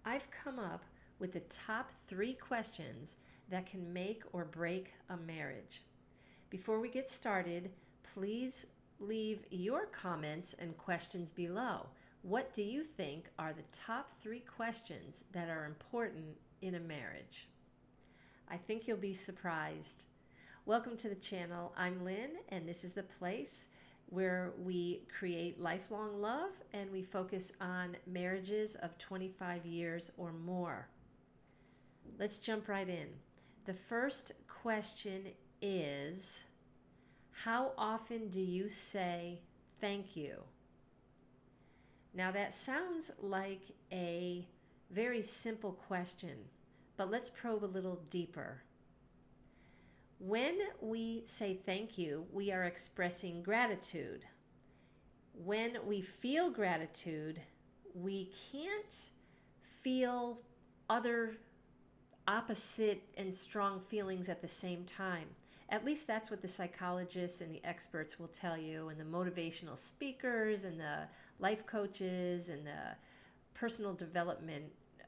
I've come up with the top 3 questions that can make or break a marriage. Before we get started, please leave your comments and questions below. What do you think are the top 3 questions that are important in a marriage? I think you'll be surprised. Welcome to the channel. I'm Lynn, and this is the place where we create lifelong love and we focus on marriages of 25 years or more. Let's jump right in. The first question is, how often do you say thank you? Now that sounds like a very simple question, but let's probe a little deeper. When we say thank you, we are expressing gratitude. When we feel gratitude, we can't feel other opposite and strong feelings at the same time. At least that's what the psychologists and the experts will tell you, and the motivational speakers and the life coaches and the personal development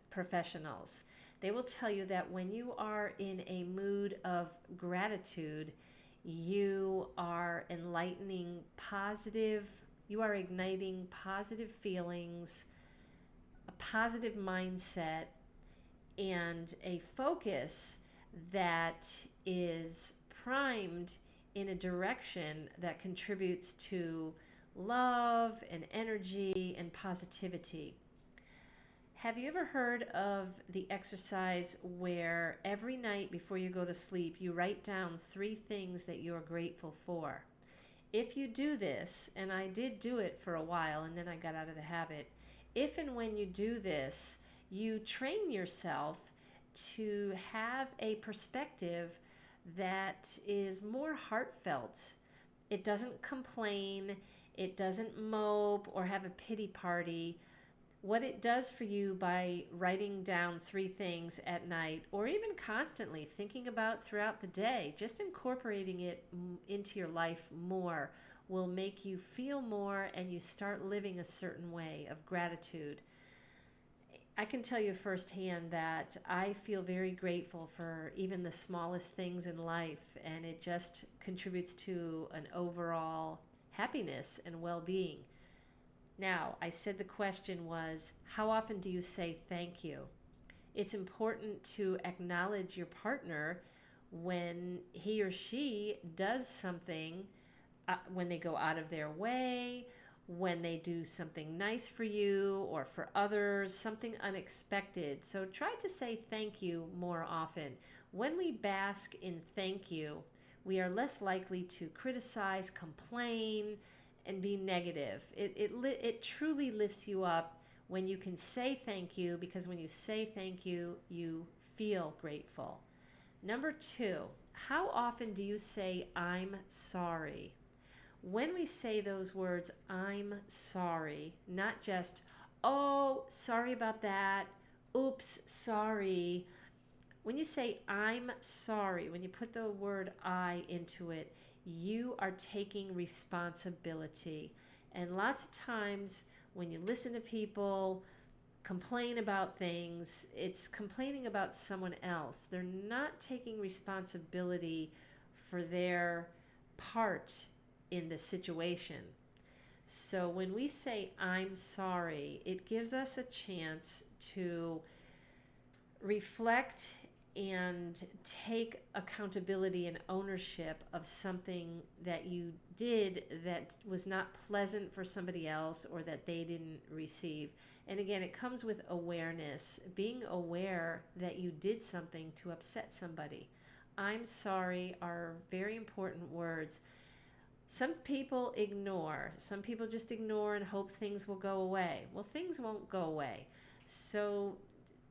professionals. They will tell you that when you are in a mood of gratitude, you are igniting positive feelings, a positive mindset, and a focus that is primed in a direction that contributes to love and energy and positivity. Have you ever heard of the exercise where every night before you go to sleep, you write down 3 things that you are grateful for? If you do this, and I did do it for a while and then I got out of the habit, if and when you do this, you train yourself to have a perspective that is more heartfelt. It doesn't complain, it doesn't mope or have a pity party. What it does for you by writing down 3 things at night, or even constantly thinking about throughout the day, just incorporating it into your life more, will make you feel more and you start living a certain way of gratitude. I can tell you firsthand that I feel very grateful for even the smallest things in life, and it just contributes to an overall happiness and well-being. Now, I said the question was, how often do you say thank you? It's important to acknowledge your partner when he or she does something, when they go out of their way, when they do something nice for you or for others, something unexpected. So try to say thank you more often. When we bask in thank you, we are less likely to criticize, complain, and be negative. It truly lifts you up when you can say thank you, because when you say thank you, you feel grateful. Number 2, how often do you say I'm sorry? When we say those words, I'm sorry, not just, oh, sorry about that, oops, sorry. When you say I'm sorry, when you put the word I into it, you are taking responsibility. And lots of times when you listen to people complain about things, it's complaining about someone else. They're not taking responsibility for their part in the situation. So when we say I'm sorry, it gives us a chance to reflect and take accountability and ownership of something that you did that was not pleasant for somebody else or that they didn't receive. And again, it comes with awareness, being aware that you did something to upset somebody. I'm sorry are very important words. Some people ignore. Some people just ignore and hope things will go away. Well, things won't go away. So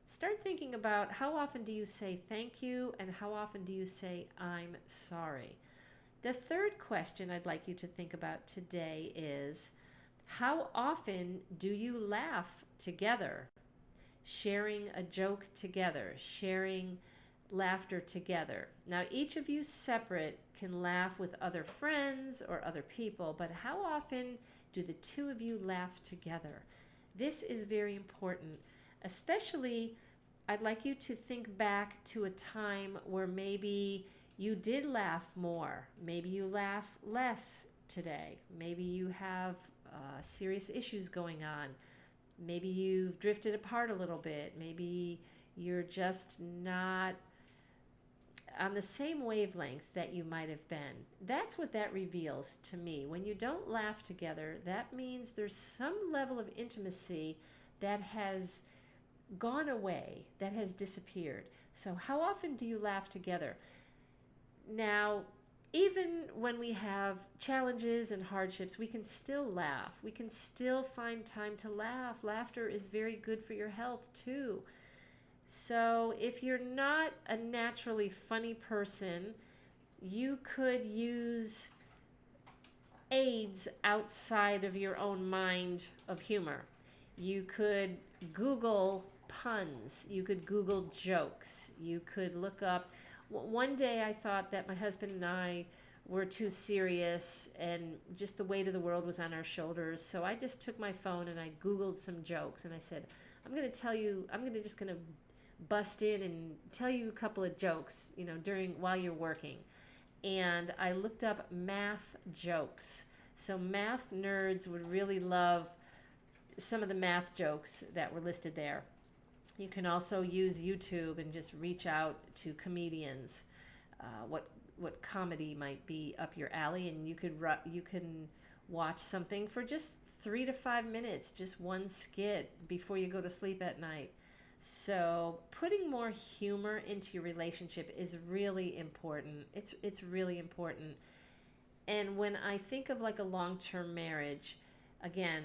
start thinking about, how often do you say thank you and how often do you say I'm sorry? The third question I'd like you to think about today is, how often do you laugh together? Sharing a joke together, sharing laughter together. Now, each of you separate can laugh with other friends or other people, but how often do the 2 of you laugh together? This is very important. Especially, I'd like you to think back to a time where maybe you did laugh more. Maybe you laugh less today. Maybe you have serious issues going on. Maybe you've drifted apart a little bit. Maybe you're just not on the same wavelength that you might have been. That's what that reveals to me. When you don't laugh together, that means there's some level of intimacy that has gone away, that has disappeared. So, how often do you laugh together? Now, even when we have challenges and hardships, we can still laugh. We can still find time to laugh. Laughter is very good for your health, too. So, if you're not a naturally funny person, you could use aids outside of your own mind of humor. You could Google puns. You could Google jokes. You could look up. One day I thought that my husband and I were too serious and just the weight of the world was on our shoulders. So I just took my phone and I Googled some jokes and I said, I'm going to tell you, I'm going to just going to bust in and tell you a couple of jokes, while you're working. And I looked up math jokes. So math nerds would really love some of the math jokes that were listed there. You can also use YouTube and just reach out to comedians. What comedy might be up your alley, and you can watch something for just 3 to 5 minutes, just one skit before you go to sleep at night. So putting more humor into your relationship is really important. It's really important. And when I think of like a long-term marriage, again,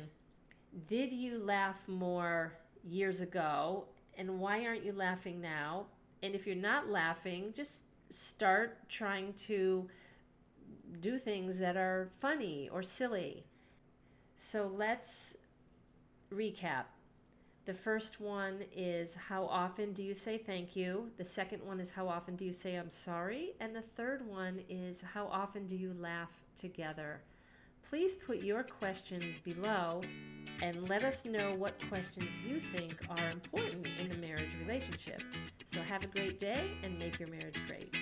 did you laugh more years ago? And why aren't you laughing now? And if you're not laughing, just start trying to do things that are funny or silly. So let's recap. The first one is, how often do you say thank you? The second one is, how often do you say I'm sorry? And the third one is, how often do you laugh together? Please put your questions below and let us know what questions you think are important in the marriage relationship. So have a great day and make your marriage great.